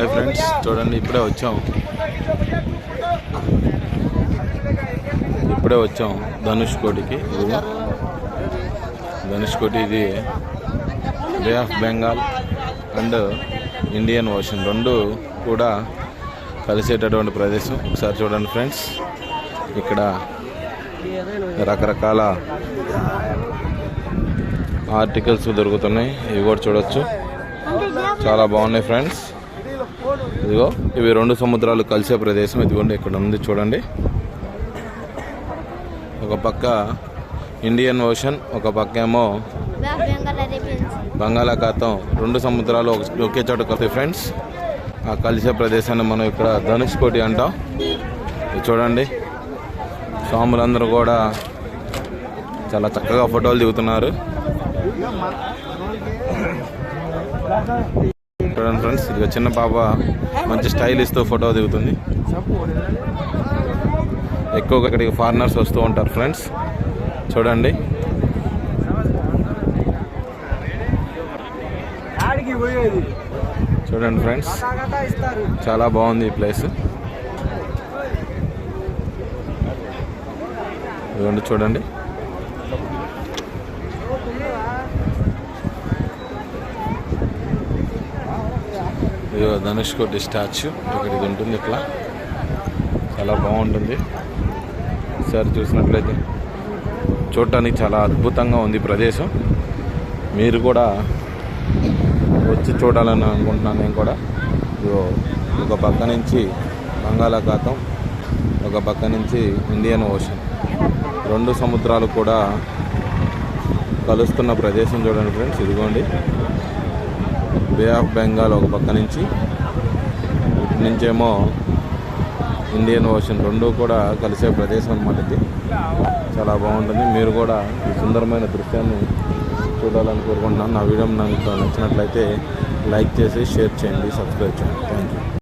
Hi friends, చూడండి ఇప్పుడే వచ్చాం ధనుష్కోటికి. ధనుష్కోటి ఇది bay of Bengal and Indian ocean రెండు కూడా కలిసేటటువంటి ప్రదేశం. ఒకసారి చూడండి ఫ్రెండ్స్, ఇక్కడ రకరకాల ఆర్టికల్స్ దొరుకుతున్నాయి. ఇవి కూడా చూడొచ్చు, చాలా బాగున్నాయి ఫ్రెండ్స్. ఇదిగో ఇవి రెండు సముద్రాలు కలిసే ప్రదేశం. ఇదిగోండి ఇక్కడ ఉంది చూడండి. ఒక పక్క ఇండియన్ ఓషన్, ఒక పక్క ఏమో బంగాళాఖాతం. రెండు సముద్రాలు ఒకే చోట కలిసి ఫ్రెండ్స్. ఆ కలిసే ప్రదేశాన్ని మనం ఇక్కడ ధనుష్కోటి అంటాం. చూడండి, స్వాములందరూ కూడా చాలా చక్కగా ఫోటోలు దిగుతున్నారు. చూడండి ఫ్రెండ్స్, ఇది చిన్న పాప మంచి స్టైల్ ఇస్తూ ఫోటో దిగుతుంది. ఎక్కువగా ఇక్కడికి ఫారినర్స్ వస్తూ ఉంటారు ఫ్రెండ్స్. చూడండి, చూడండి ఫ్రెండ్స్, చాలా బాగుంది ఈ ప్లేస్. ఇదిగోండి చూడండి, ఇదిగో ధనుష్కోటి స్టాచ్యూ ఇక్కడ ఇది ఉంటుంది. ఇట్లా చాలా బాగుంటుంది. ఒకసారి చూసినట్లయితే చూడటానికి చాలా అద్భుతంగా ఉంది ప్రదేశం. మీరు కూడా వచ్చి చూడాలని అనుకుంటున్నాను నేను కూడా. ఒక పక్క నుంచి బంగాళాఖాతం, ఒక పక్క నుంచి ఇండియన్ ఓషన్, రెండు సముద్రాలు కూడా కలుస్తున్న ప్రదేశం చూడండి ఫ్రెండ్స్. ఇదిగోండి బే ఆఫ్ బెంగాల్ ఒక పక్క నుంచి, ఇటు నుంచేమో ఇండియన్ ఓషన్, రెండు కూడా కలిసే ప్రదేశం అన్నమాట. ఇది చాలా బాగుంటుంది. మీరు కూడా ఈ సుందరమైన దృశ్యాన్ని చూడాలని కోరుకుంటున్నాను. నా వీడియో నాకు నచ్చినట్లయితే లైక్ చేసి షేర్ చేయండి, సబ్స్క్రైబ్ చేయండి. Thank you.